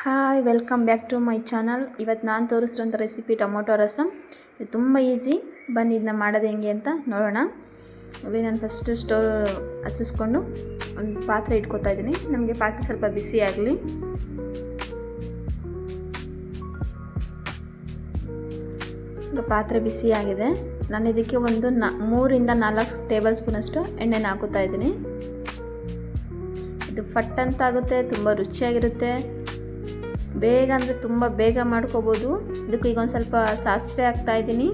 Hi welcome back to my channel. ಇವತ್ತು ನಾನು ತೋರಿಸಿರೋಂಥ recipe tomato rasam. ಇದು ತುಂಬ ಈಸಿ. ಬನ್ನಿ ಇದನ್ನ ಮಾಡೋದು ಹೆಂಗೆ ಅಂತ ನೋಡೋಣ. ಅಲ್ಲಿ ನಾನು ಫಸ್ಟು ಸ್ಟೋವ್ ಹಚ್ಚಿಸ್ಕೊಂಡು ಒಂದು ಪಾತ್ರೆ ಇಟ್ಕೊತಾ ಇದ್ದೀನಿ. ನಮಗೆ ಪಾತ್ರೆ ಸ್ವಲ್ಪ ಬಿಸಿ ಆಗಲಿ. ಈಗ ಪಾತ್ರೆ ಬಿಸಿ ಆಗಿದೆ. ನಾನು ಇದಕ್ಕೆ ಒಂದು 3 ರಿಂದ 4 ಟೇಬಲ್ ಸ್ಪೂನಷ್ಟು ಎಣ್ಣೆನ ಹಾಕುತ್ತಾ ಇದ್ದೀನಿ. ಇದು ಫಟ್ ಅಂತ ಆಗುತ್ತೆ, ತುಂಬ ರುಚಿಯಾಗಿರುತ್ತೆ. ಬೇಗ ಅಂದರೆ ತುಂಬ ಬೇಗ ಮಾಡ್ಕೋಬೋದು. ಇದಕ್ಕೆ ಈಗ ಒಂದು ಸ್ವಲ್ಪ ಸಾಸಿವೆ ಹಾಕ್ತಾ ಇದ್ದೀನಿ.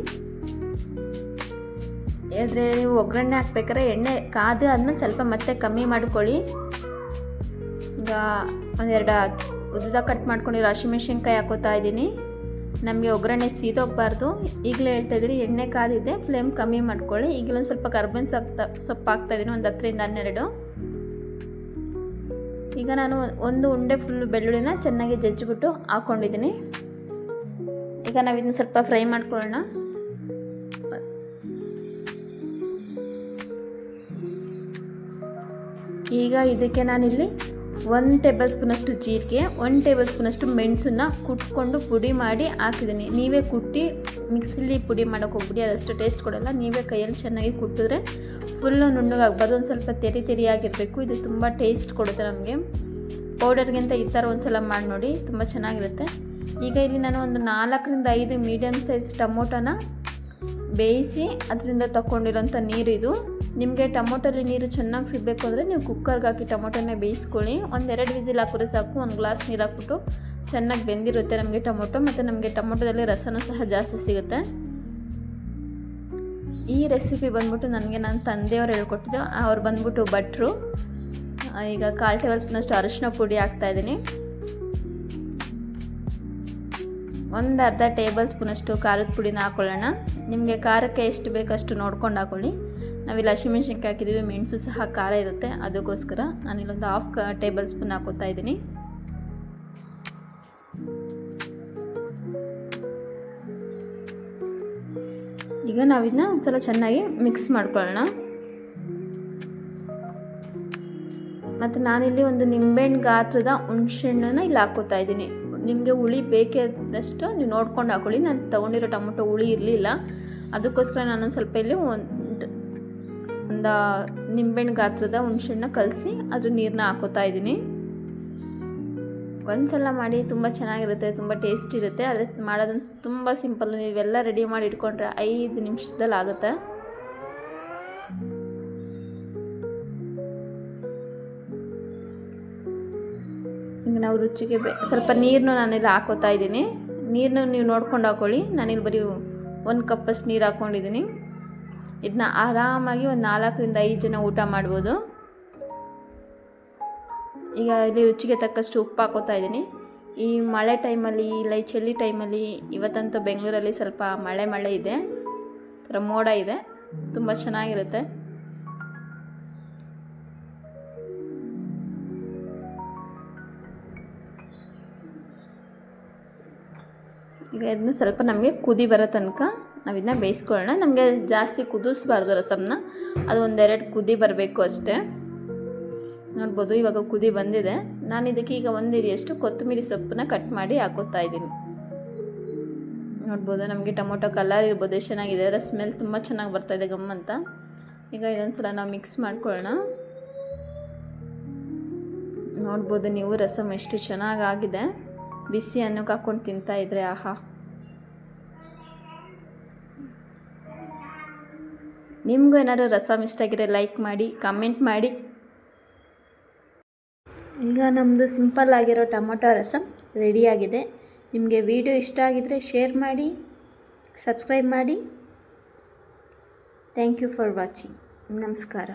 ಆದರೆ ನೀವು ಒಗ್ಗರಣೆ ಹಾಕ್ಬೇಕಾದ್ರೆ ಎಣ್ಣೆ ಕಾದು ಆದಮೇಲೆ ಸ್ವಲ್ಪ ಮತ್ತೆ ಕಮ್ಮಿ ಮಾಡ್ಕೊಳ್ಳಿ. ಈಗ ಒಂದೆರಡು ಉದ್ದ ಕಟ್ ಮಾಡ್ಕೊಂಡಿರೋ ಹಸಿಮೆಣ್ಸಿನ್ಕಾಯಿ ಹಾಕೋತಾ ಇದ್ದೀನಿ. ನಮಗೆ ಒಗ್ಗರಣೆ ಸೀದೋಗಬಾರ್ದು. ಈಗಲೇ ಹೇಳ್ತಾ ಇದ್ದೀನಿ, ಎಣ್ಣೆ ಕಾದಿದೆ, ಫ್ಲೇಮ್ ಕಮ್ಮಿ ಮಾಡ್ಕೊಳ್ಳಿ. ಈಗಲೂ ಒಂದು ಸ್ವಲ್ಪ ಕರ್ಬೇವಿನ ಸೊಪ್ಪು ಹಾಕ್ತಾಯಿದ್ದೀನಿ, ಒಂದು 10 ರಿಂದ 12. ಈಗ ನಾನು ಒಂದು ಉಂಡೆ ಫುಲ್ ಬೆಳ್ಳುಳ್ಳಿನ ಚೆನ್ನಾಗಿ ಜಜ್ಜಿಬಿಟ್ಟು ಹಾಕ್ಕೊಂಡಿದ್ದೀನಿ. ಈಗ ನಾವು ಇದನ್ನ ಸ್ವಲ್ಪ ಫ್ರೈ ಮಾಡ್ಕೊಳ್ಳೋಣ. ಈಗ ಇದಕ್ಕೆ ನಾನಿಲ್ಲಿ 1 ಟೇಬಲ್ ಸ್ಪೂನಷ್ಟು ಜೀರಿಗೆ, 1 ಟೇಬಲ್ ಸ್ಪೂನಷ್ಟು ಮೆಣಸನ್ನ ಕುಟ್ಕೊಂಡು ಪುಡಿ ಮಾಡಿ ಹಾಕಿದ್ದೀನಿ. ನೀವೇ ಕುಟ್ಟಿ ಮಿಕ್ಸಿಲಿ ಪುಡಿ ಮಾಡೋಕ್ಕೆ ಹೋಗ್ಬಿಡಿ, ಅದಷ್ಟು ಟೇಸ್ಟ್ ಕೊಡೋಲ್ಲ. ನೀವೇ ಕೈಯಲ್ಲಿ ಚೆನ್ನಾಗಿ ಕುಟ್ಟಿದ್ರೆ ಫುಲ್ಲು ನುಣ್ಣಗಾಗಬಾರ್ದು, ಒಂದು ಸ್ವಲ್ಪ ತೆರಿಯಾಗಿರಬೇಕು. ಇದು ತುಂಬ ಟೇಸ್ಟ್ ಕೊಡುತ್ತೆ ನಮಗೆ. ಪೌಡರ್ಗಿಂತ ಈ ಥರ ಒಂದು ಸಲ ಮಾಡಿ ನೋಡಿ, ತುಂಬ ಚೆನ್ನಾಗಿರುತ್ತೆ. ಈಗ ಇಲ್ಲಿ ನಾನು ಒಂದು 4 ರಿಂದ 5 ಮೀಡಿಯಮ್ ಸೈಜ್ ಟೊಮೊಟೊನ ಬೇಯಿಸಿ ಅದರಿಂದ ತಗೊಂಡಿರೋಂಥ ನೀರು ಇದು. ನಿಮಗೆ ಟೊಮೊಟೊಲಿ ನೀರು ಚೆನ್ನಾಗಿ ಸಿಗಬೇಕು ಅಂದರೆ ನೀವು ಕುಕ್ಕರ್ಗೆ ಹಾಕಿ ಟೊಮೊಟೊನ ಬೇಯಿಸ್ಕೊಳ್ಳಿ. 1-2 ವಿಸಿಲ್ ಹಾಕಿದ್ರೆ ಸಾಕು. 1 ಗ್ಲಾಸ್ ನೀರು ಹಾಕ್ಬಿಟ್ಟು ಚೆನ್ನಾಗಿ ಬೆಂದಿರುತ್ತೆ ನಮಗೆ ಟೊಮೊಟೊ, ಮತ್ತು ನಮಗೆ ಟೊಮೊಟೊದಲ್ಲಿ ರಸನೂ ಸಹ ಜಾಸ್ತಿ ಸಿಗುತ್ತೆ. ಈ ರೆಸಿಪಿ ಬಂದ್ಬಿಟ್ಟು ನನಗೆ ನನ್ನ ತಂದೆಯವರು ಹೇಳ್ಕೊಟ್ಟಿದ್ದು. ಅವ್ರು ಬಂದ್ಬಿಟ್ಟು ಭಟ್ರು. ಈಗ 1/4 ಟೇಬಲ್ ಸ್ಪೂನಷ್ಟು ಅರಿಶಿನ ಪುಡಿ ಹಾಕ್ತಾಯಿದ್ದೀನಿ. ಒಂದು ಅರ್ಧ ಟೇಬಲ್ ಸ್ಪೂನಷ್ಟು ಖಾರದ ಪುಡಿನ ಹಾಕ್ಕೊಳ್ಳೋಣ. ನಿಮಗೆ ಖಾರಕ್ಕೆ ಎಷ್ಟು ಬೇಕಷ್ಟು ನೋಡ್ಕೊಂಡು ಹಾಕ್ಕೊಳ್ಳಿ. ನಾವಿಲ್ಲಿ ಹಸಿಮೆಣ್ಸಿನ್ಕಾಯಿ ಹಾಕಿದ್ದೀವಿ, ಮೆಣಸು ಸಹ ಖಾರ ಇರುತ್ತೆ, ಅದಕ್ಕೋಸ್ಕರ ನಾನಿಲ್ಲೊಂದು 1/2 ಟೇಬಲ್ ಸ್ಪೂನ್ ಹಾಕೋತಾ ಇದ್ದೀನಿ. ಈಗ ನಾವಿದನ್ನ ಒಂದ್ಸಲ ಚೆನ್ನಾಗಿ ಮಿಕ್ಸ್ ಮಾಡ್ಕೊಳ್ಳೋಣ. ಮತ್ತು ನಾನಿಲ್ಲಿ ಒಂದು ನಿಂಬೆಹಣ್ಣು ಗಾತ್ರದ ಹುಣಸೆಹಣ್ಣನ್ನು ಇಲ್ಲಿ ಹಾಕೋತಾ ಇದ್ದೀನಿ. ನಿಮಗೆ ಹುಳಿ ಬೇಕಾದಷ್ಟು ನೀವು ನೋಡ್ಕೊಂಡು ಹಾಕೊಳ್ಳಿ. ನಾನು ತೊಗೊಂಡಿರೋ ಟೊಮೊಟೊ ಹುಳಿ ಇರಲಿಲ್ಲ, ಅದಕ್ಕೋಸ್ಕರ ನಾನೊಂದು ಸ್ವಲ್ಪ ಇಲ್ಲಿ ಒಂದು ನಿಂಬೆಹಣ್ಣು ಗಾತ್ರದ ಹುಣಸೆಹಣ್ಣನ್ನ ಕಲಸಿ ಅದ್ರ ನೀರನ್ನ ಹಾಕೋತಾ ಇದ್ದೀನಿ. ಒಂದ್ಸಲ ಮಾಡಿ, ತುಂಬ ಚೆನ್ನಾಗಿರುತ್ತೆ, ತುಂಬ ಟೇಸ್ಟ್ ಇರುತ್ತೆ. ಆದರೆ ಮಾಡೋದಂತ ತುಂಬ ಸಿಂಪಲ್. ನೀವೆಲ್ಲ ರೆಡಿ ಮಾಡಿ ಇಟ್ಕೊಂಡ್ರೆ 5 ನಿಮಿಷದಲ್ಲಿ ಆಗುತ್ತೆ. ಈಗ ನಾವು ರುಚಿಗೆ ಸ್ವಲ್ಪ ನೀರನ್ನು ನಾನಿಲ್ಲಿ ಹಾಕೋತಾ ಇದ್ದೀನಿ. ನೀರನ್ನ ನೀವು ನೋಡ್ಕೊಂಡು ಹಾಕೊಳ್ಳಿ. ನಾನಿಲ್ಲಿ ಬರೀ 1 ಕಪ್ಪಷ್ಟು ನೀರು ಹಾಕ್ಕೊಂಡಿದ್ದೀನಿ. ಇದನ್ನ ಆರಾಮಾಗಿ ಒಂದು 4 ರಿಂದ 5 ಜನ ಊಟ ಮಾಡ್ಬೋದು. ಈಗ ಇಲ್ಲಿ ರುಚಿಗೆ ತಕ್ಕಷ್ಟು ಉಪ್ಪು ಹಾಕೋತಾ ಇದ್ದೀನಿ. ಈ ಮಳೆ ಟೈಮಲ್ಲಿ, ಇಲ್ಲ ಈ ಚಳಿ ಟೈಮಲ್ಲಿ, ಇವತ್ತಂತೂ ಬೆಂಗಳೂರಲ್ಲಿ ಸ್ವಲ್ಪ ಮಳೆ ಇದೆ, ಥರ ಮೋಡ ಇದೆ, ತುಂಬ ಚೆನ್ನಾಗಿರುತ್ತೆ. ಈಗ ಇದನ್ನ ಸ್ವಲ್ಪ ನಮಗೆ ಕುದಿ ಬರೋ ತನಕ ನಾವು ಇದನ್ನ ಬೇಯಿಸ್ಕೊಳ್ಳೋಣ. ನಮಗೆ ಜಾಸ್ತಿ ಕುದಿಸ್ಬಾರ್ದು ರಸಮ್ನ, ಅದು 1-2 ಕುದಿ ಬರಬೇಕು ಅಷ್ಟೇ. ನೋಡ್ಬೋದು ಇವಾಗ ಕುದಿ ಬಂದಿದೆ. ನಾನು ಇದಕ್ಕೆ ಈಗ 1 ಹಿಡಿಯಷ್ಟು ಕೊತ್ತಂಬರಿ ಸೊಪ್ಪನ್ನ ಕಟ್ ಮಾಡಿ ಹಾಕೋತಾ ಇದ್ದೀನಿ. ನೋಡ್ಬೋದು ನಮಗೆ ಟೊಮೊಟೊ ಕಲರ್ ಇರ್ಬೋದು, ಚೆನ್ನಾಗಿದೆ. ಅದರ ಸ್ಮೆಲ್ ತುಂಬ ಚೆನ್ನಾಗಿ ಬರ್ತಾಯಿದೆ, ಗಮ್ಮಂತ. ಈಗ ಇದೊಂದು ಸಲ ನಾವು ಮಿಕ್ಸ್ ಮಾಡ್ಕೊಳ್ಳೋಣ. ನೋಡ್ಬೋದು ನೀವು ರಸಮ್ ಎಷ್ಟು ಚೆನ್ನಾಗಾಗಿದೆ. ಬಿಸಿ ಅನ್ನಕ್ಕೆ ಹಾಕ್ಕೊಂಡು ತಿಂತಾ ಇದ್ರೆ ಆಹಾ. ನಿಮಗೂ ಏನಾದರೂ ರಸಮ್ ಇಷ್ಟ ಆಗಿದ್ರೆ ಲೈಕ್ ಮಾಡಿ, ಕಮೆಂಟ್ ಮಾಡಿ. ಈಗ ನಮ್ಮದು ಸಿಂಪಲ್ ಆಗಿರೋ ಟೊಮೊಟೊ ರಸಮ್ ರೆಡಿಯಾಗಿದೆ. ನಿಮಗೆ ವಿಡಿಯೋ ಇಷ್ಟ ಆಗಿದ್ರೆ ಶೇರ್ ಮಾಡಿ, ಸಬ್ಸ್ಕ್ರೈಬ್ ಮಾಡಿ. Thank you for watching. ನಮಸ್ಕಾರ.